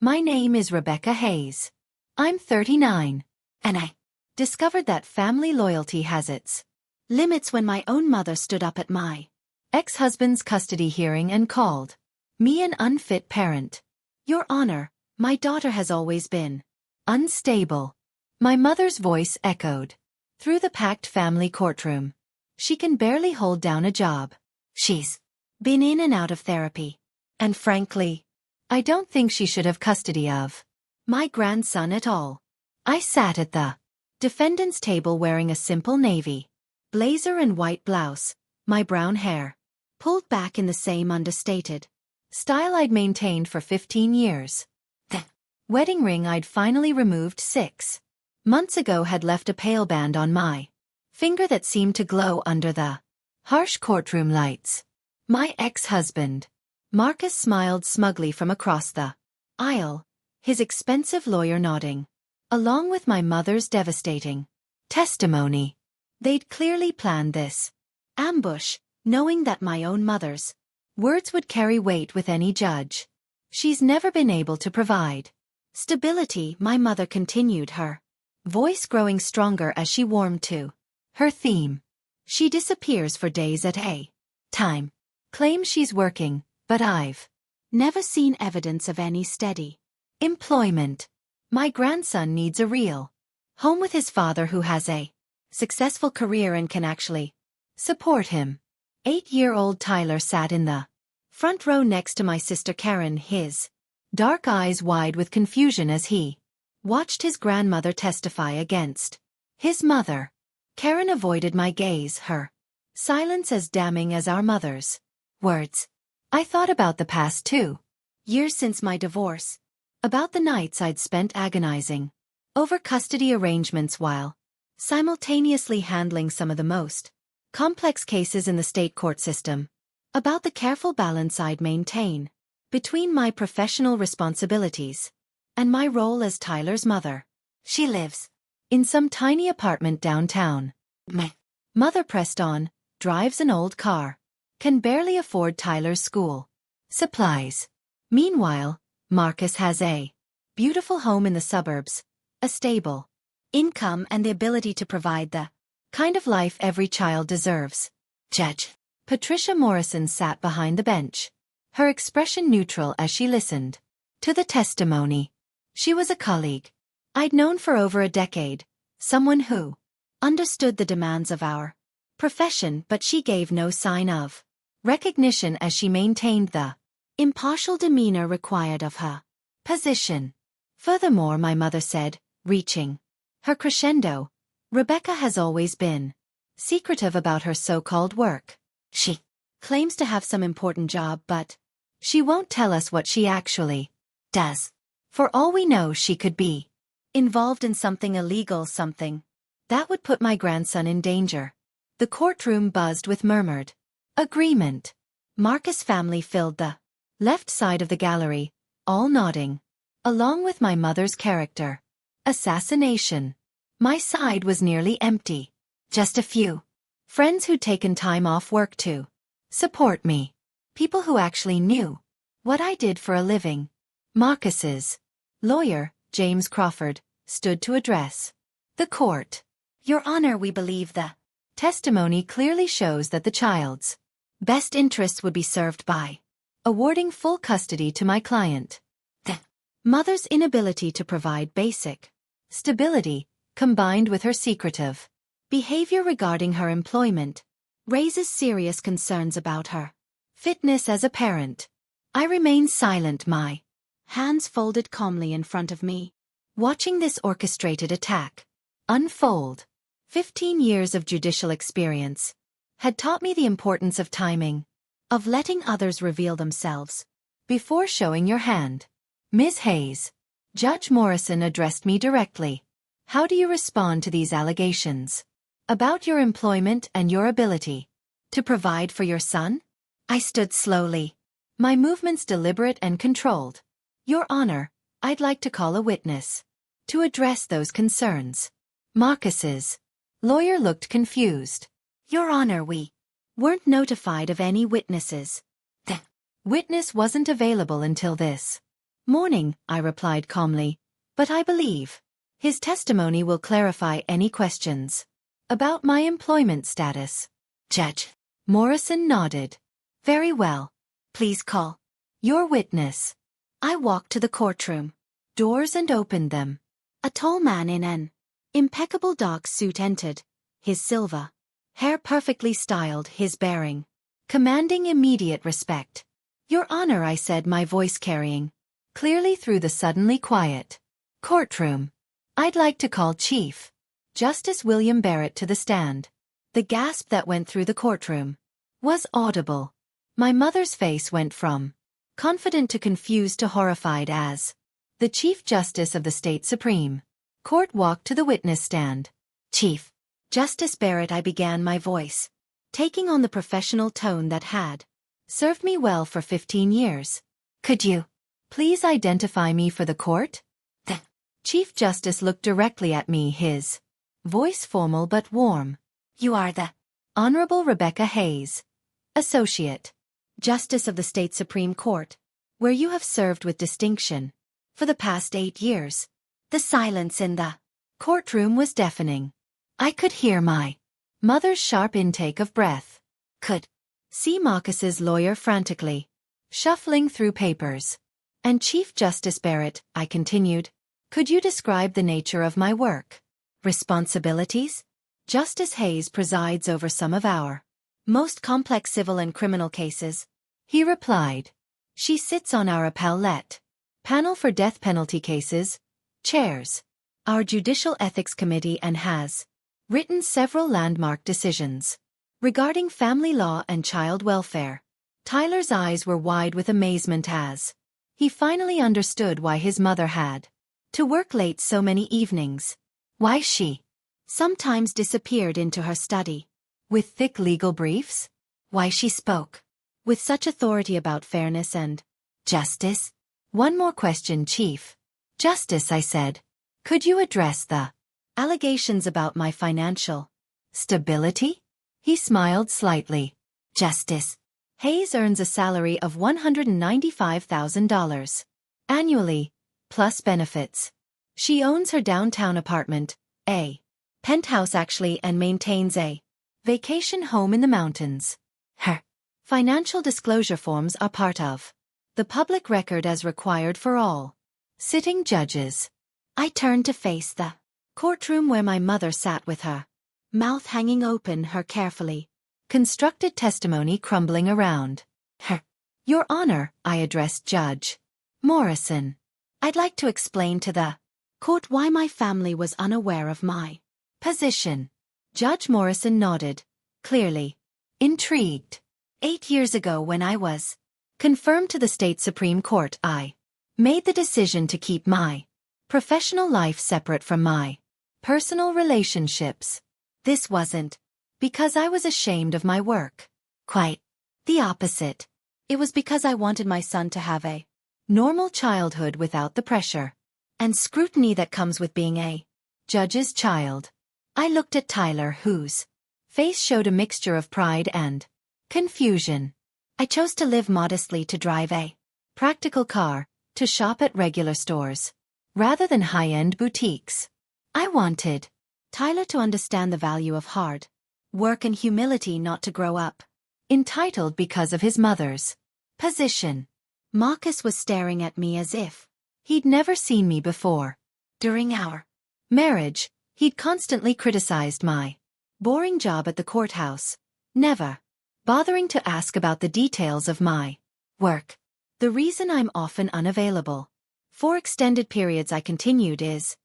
My name is Rebecca Hayes. I'm 39, and I discovered that family loyalty has its limits when my own mother stood up at my ex-husband's custody hearing and called me an unfit parent. Your Honor, my daughter has always been unstable. My mother's voice echoed through the packed family courtroom. She can barely hold down a job. She's been in and out of therapy. And frankly, I don't think she should have custody of my grandson at all. I sat at the defendant's table wearing a simple navy blazer and white blouse, my brown hair pulled back in the same understated style I'd maintained for 15 years. The wedding ring I'd finally removed 6 months ago had left a pale band on my finger that seemed to glow under the harsh courtroom lights. My ex-husband, Marcus, smiled smugly from across the aisle, his expensive lawyer nodding, along with my mother's devastating testimony. They'd clearly planned this ambush, knowing that my own mother's words would carry weight with any judge. She's never been able to provide stability, my mother continued, her voice growing stronger as she warmed to her theme. She disappears for days at a time, claims she's working, but I've never seen evidence of any steady employment. My grandson needs a real home with his father who has a successful career and can actually support him. 8-year-old Tyler sat in the front row next to my sister Karen, his dark eyes wide with confusion as he watched his grandmother testify against his mother. Karen avoided my gaze, her silence as damning as our mother's words. I thought about the past 2 years since my divorce, about the nights I'd spent agonizing over custody arrangements while simultaneously handling some of the most complex cases in the state court system, about the careful balance I'd maintain between my professional responsibilities and my role as Tyler's mother. She lives in some tiny apartment downtown. My mother pressed on, drives an old car, can barely afford Tyler's school supplies. Meanwhile, Marcus has a beautiful home in the suburbs, a stable income and the ability to provide the kind of life every child deserves. Judge Patricia Morrison sat behind the bench, her expression neutral as she listened to the testimony. She was a colleague I'd known for over a decade, someone who understood the demands of our profession, but she gave no sign of recognition as she maintained the impartial demeanor required of her position. Furthermore, my mother said, reaching her crescendo, Rebecca has always been secretive about her so-called work. She claims to have some important job, but she won't tell us what she actually does. For all we know, she could be involved in something illegal, something that would put my grandson in danger. The courtroom buzzed with murmured agreement. Marcus' family filled the left side of the gallery, all nodding, along with my mother's character assassination. My side was nearly empty. Just a few friends who'd taken time off work to support me. People who actually knew what I did for a living. Marcus's lawyer, James Crawford, stood to address the court. Your Honor, we believe the testimony clearly shows that the child's best interests would be served by awarding full custody to my client. The mother's inability to provide basic stability, combined with her secretive behavior regarding her employment, raises serious concerns about her fitness as a parent. I remained silent, my hands folded calmly in front of me, watching this orchestrated attack unfold. 15 years of judicial experience had taught me the importance of timing, of letting others reveal themselves before showing your hand. Ms. Hayes, Judge Morrison addressed me directly. How do you respond to these allegations about your employment and your ability to provide for your son? I stood slowly, my movements deliberate and controlled. Your Honor, I'd like to call a witness to address those concerns. Marcus's lawyer looked confused. Your Honor, we weren't notified of any witnesses. The witness wasn't available until this Morning, I replied calmly, but I believe his testimony will clarify any questions about my employment status. Judge Morrison nodded. Very well. Please call your witness. I walked to the courtroom doors and opened them. A tall man in an impeccable dark suit entered, his silver hair perfectly styled, his bearing commanding immediate respect. Your Honor, I said, my voice carrying clearly through the suddenly quiet courtroom. I'd like to call Chief Justice William Barrett to the stand. The gasp that went through the courtroom was audible. My mother's face went from confident to confused to horrified as the Chief Justice of the State Supreme Court walked to the witness stand. Chief Justice Barrett, I began, my voice taking on the professional tone that had served me well for 15 years. Could you please identify me for the court? The Chief Justice looked directly at me, his voice formal but warm. You are the Honorable Rebecca Hayes, Associate Justice of the State Supreme Court, where you have served with distinction for the past 8 years. The silence in the courtroom was deafening. I could hear my mother's sharp intake of breath. Could see Marcus's lawyer frantically shuffling through papers. And Chief Justice Barrett, I continued, could you describe the nature of my work? Responsibilities? Justice Hayes presides over some of our most complex civil and criminal cases, he replied. She sits on our appellate panel for death penalty cases, chairs our Judicial Ethics Committee, and has written several landmark decisions regarding family law and child welfare. Tyler's eyes were wide with amazement as he finally understood why his mother had to work late so many evenings, why she sometimes disappeared into her study with thick legal briefs, why she spoke with such authority about fairness and justice. One more question, Chief Justice, I said. Could you address the allegations about my financial stability? He smiled slightly. Justice Hayes earns a salary of $195,000 annually, plus benefits. She owns her downtown apartment, a penthouse actually, and maintains a vacation home in the mountains. Her financial disclosure forms are part of the public record as required for all sitting judges. I turned to face the courtroom where my mother sat with her mouth hanging open, her carefully constructed testimony crumbling around her. Your Honor, I addressed Judge Morrison. I'd like to explain to the court why my family was unaware of my position. Judge Morrison nodded, clearly intrigued. 8 years ago, when I was confirmed to the State Supreme Court, I made the decision to keep my professional life separate from my personal relationships. This wasn't because I was ashamed of my work. Quite the opposite. It was because I wanted my son to have a normal childhood without the pressure and scrutiny that comes with being a judge's child. I looked at Tyler, whose face showed a mixture of pride and confusion. I chose to live modestly, to drive a practical car, to shop at regular stores, rather than high-end boutiques. I wanted Tyler to understand the value of hard work and humility, not to grow up entitled because of his mother's position. Marcus was staring at me as if he'd never seen me before. During our marriage, he'd constantly criticized my boring job at the courthouse, never bothering to ask about the details of my work. The reason I'm often unavailable for extended periods, I continued, is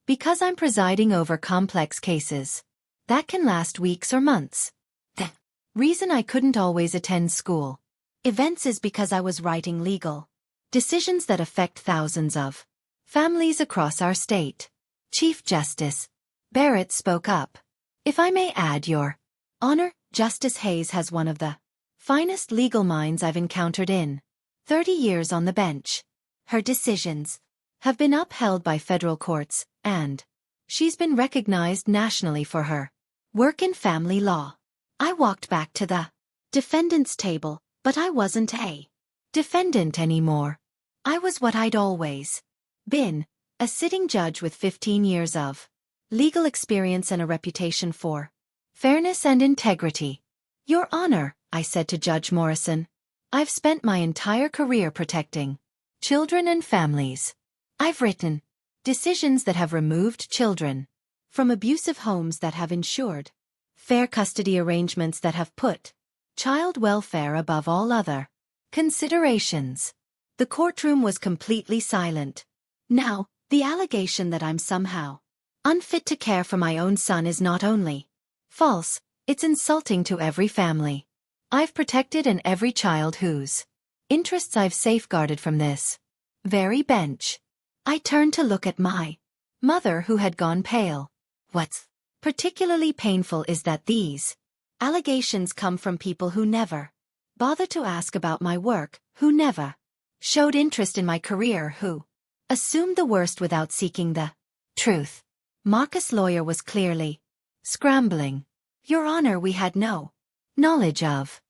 because I'm presiding over complex cases that can last weeks or months. The reason I couldn't always attend school events is because I was writing legal decisions that affect thousands of families across our state. Chief Justice Barrett spoke up. If I may add, Your Honor, Justice Hayes has one of the finest legal minds I've encountered in 30 years on the bench. Her decisions have been upheld by federal courts, and she's been recognized nationally for her work in family law. I walked back to the defendant's table, but I wasn't a defendant anymore. I was what I'd always been, a sitting judge with 15 years of legal experience and a reputation for fairness and integrity. Your Honor, I said to Judge Morrison, I've spent my entire career protecting children and families. I've written decisions that have removed children from abusive homes, that have ensured fair custody arrangements, that have put child welfare above all other considerations. The courtroom was completely silent. Now, the allegation that I'm somehow unfit to care for my own son is not only false, it's insulting to every family I've protected and every child whose interests I've safeguarded from this very bench. I turned to look at my mother, who had gone pale. What's particularly painful is that these allegations come from people who never bothered to ask about my work, who never showed interest in my career, who assumed the worst without seeking the truth. Marcus' lawyer was clearly scrambling. Your Honor, we had no knowledge of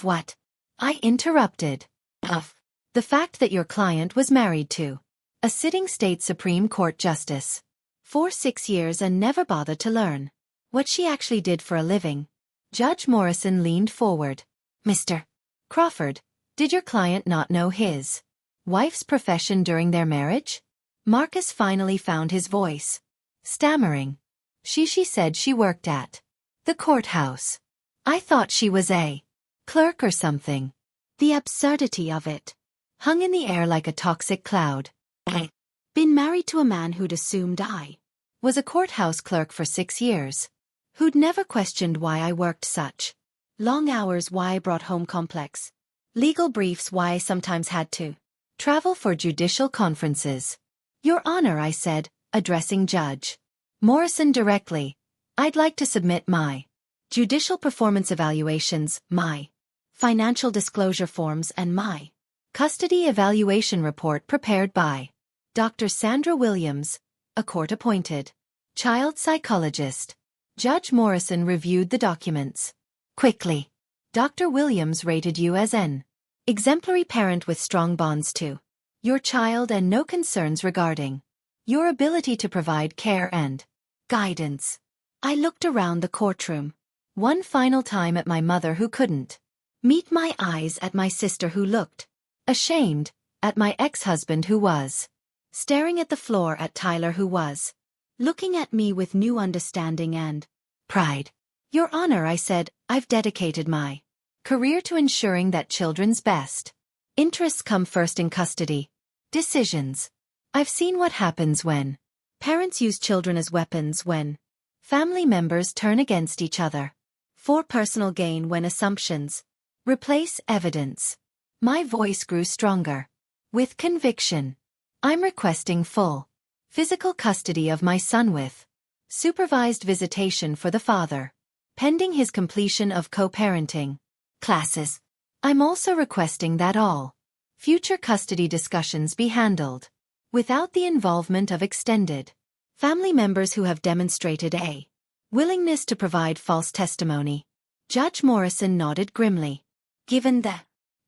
what? I interrupted. Of the fact that your client was married to a sitting state Supreme Court justice for 6 years and never bothered to learn what she actually did for a living. Judge Morrison leaned forward. Mr. Crawford, did your client not know his wife's profession during their marriage? Marcus finally found his voice, stammering. She said she worked at the courthouse. I thought she was a clerk or something. The absurdity of it hung in the air like a toxic cloud. I'd been married to a man who'd assumed I was a courthouse clerk for 6 years, who'd never questioned why I worked such long hours, why I brought home complex legal briefs, why I sometimes had to travel for judicial conferences. Your Honor, I said, addressing Judge Morrison directly, I'd like to submit my judicial performance evaluations, my financial disclosure forms, and my custody evaluation report prepared by Dr. Sandra Williams, a court-appointed child psychologist. Judge Morrison reviewed the documents quickly. Dr. Williams rated you as an exemplary parent with strong bonds to your child and no concerns regarding your ability to provide care and guidance. I looked around the courtroom one final time at my mother, who couldn't meet my eyes, at my sister, who looked ashamed, at my ex-husband, who was staring at the floor, at Tyler, who was looking at me with new understanding and pride. Your Honor, I said, I've dedicated my career to ensuring that children's best interests come first in custody decisions. I've seen what happens when parents use children as weapons, when family members turn against each other for personal gain, when assumptions replace evidence. My voice grew stronger with conviction. I'm requesting full physical custody of my son with supervised visitation for the father, pending his completion of co-parenting classes. I'm also requesting that all future custody discussions be handled without the involvement of extended family members who have demonstrated a willingness to provide false testimony. Judge Morrison nodded grimly. Given the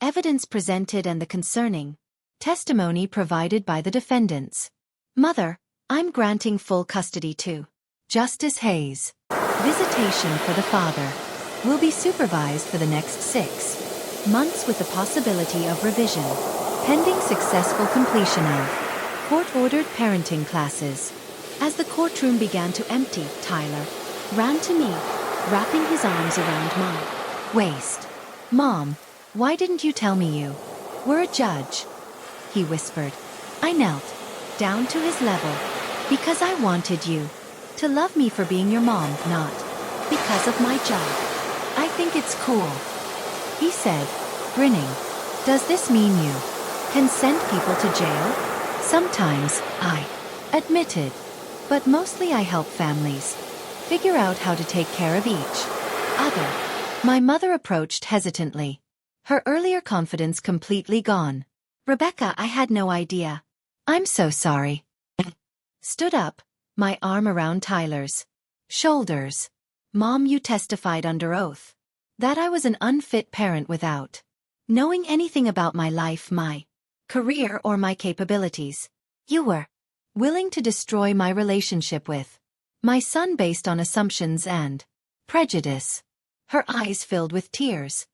evidence presented and the concerning testimony provided by the defendants, Mother, I'm granting full custody to Justice Hayes. Visitation for the father will be supervised for the next 6 months with the possibility of revision, pending successful completion of court-ordered parenting classes. As the courtroom began to empty, Tyler ran to me, wrapping his arms around my waist. Mom, why didn't you tell me you were a judge? He whispered. I knelt down to his level. Because I wanted you to love me for being your mom, not because of my job. I think it's cool, he said, grinning. Does this mean you can send people to jail? Sometimes, I admitted. But mostly I help families figure out how to take care of each other. My mother approached hesitantly, her earlier confidence completely gone. Rebecca, I had no idea. I'm so sorry. Stood up, my arm around Tyler's shoulders. Mom, you testified under oath that I was an unfit parent without knowing anything about my life, my career, or my capabilities. You were willing to destroy my relationship with my son based on assumptions and prejudice. Her eyes filled with tears.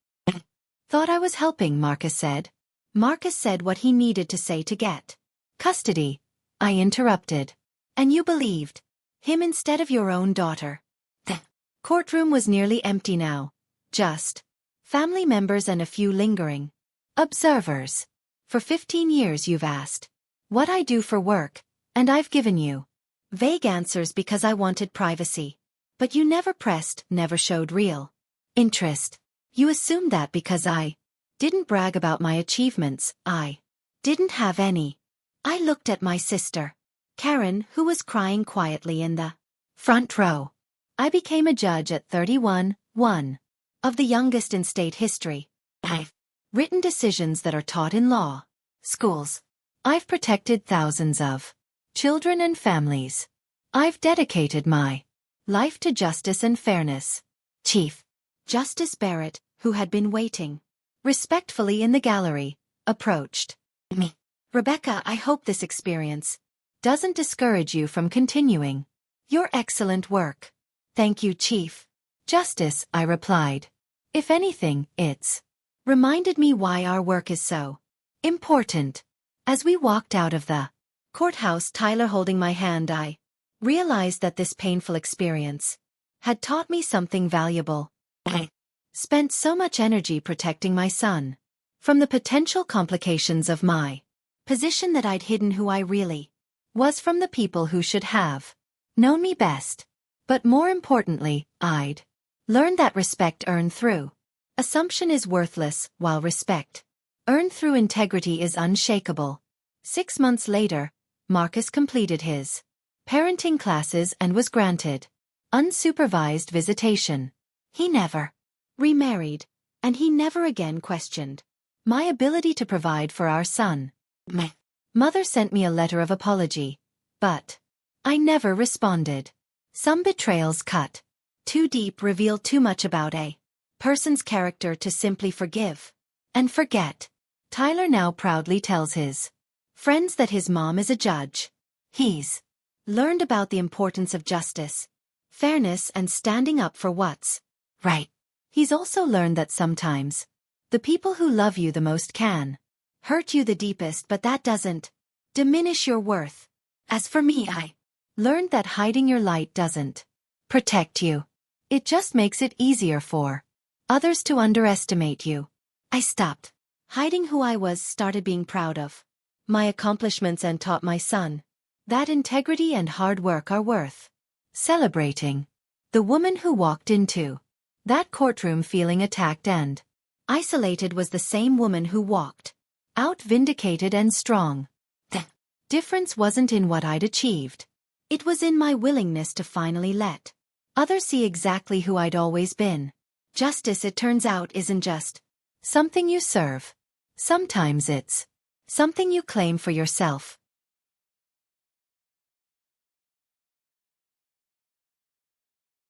Thought I was helping, Marcus said. Marcus said what he needed to say to get custody. I interrupted. And you believed him instead of your own daughter. The courtroom was nearly empty now. Just family members and a few lingering observers. For 15 years you've asked what I do for work, and I've given you vague answers because I wanted privacy. But you never pressed, never showed real interest. You assumed that because I didn't brag about my achievements, I didn't have any. I looked at my sister, Karen, who was crying quietly in the front row. I became a judge at 31, one of the youngest in state history. I've written decisions that are taught in law schools. I've protected thousands of children and families. I've dedicated my life to justice and fairness. Chief Justice Barrett, who had been waiting respectfully in the gallery, approached me. Rebecca, I hope this experience doesn't discourage you from continuing your excellent work. Thank you, Chief Justice, I replied. If anything, it's reminded me why our work is so important. As we walked out of the courthouse, Tyler holding my hand, I realized that this painful experience had taught me something valuable. I spent so much energy protecting my son from the potential complications of my position that I'd hidden who I really was from the people who should have known me best. But more importantly, I'd learned that respect earned through assumption is worthless, while respect earned through integrity is unshakable. 6 months later, Marcus completed his parenting classes and was granted unsupervised visitation. He never remarried, and he never again questioned my ability to provide for our son. My mother sent me a letter of apology, but I never responded. Some betrayals cut too deep, reveal too much about a person's character to simply forgive and forget. Tyler now proudly tells his friends that his mom is a judge. He's learned about the importance of justice, fairness, and standing up for what's right. He's also learned that sometimes the people who love you the most can hurt you the deepest, but that doesn't diminish your worth. As for me, I learned that hiding your light doesn't protect you. It just makes it easier for others to underestimate you. I stopped hiding who I was, started being proud of my accomplishments, and taught my son that integrity and hard work are worth celebrating. The woman who walked into that courtroom feeling attacked and isolated was the same woman who walked out vindicated and strong. The difference wasn't in what I'd achieved. It was in my willingness to finally let others see exactly who I'd always been. Justice, it turns out, isn't just something you serve. Sometimes it's something you claim for yourself.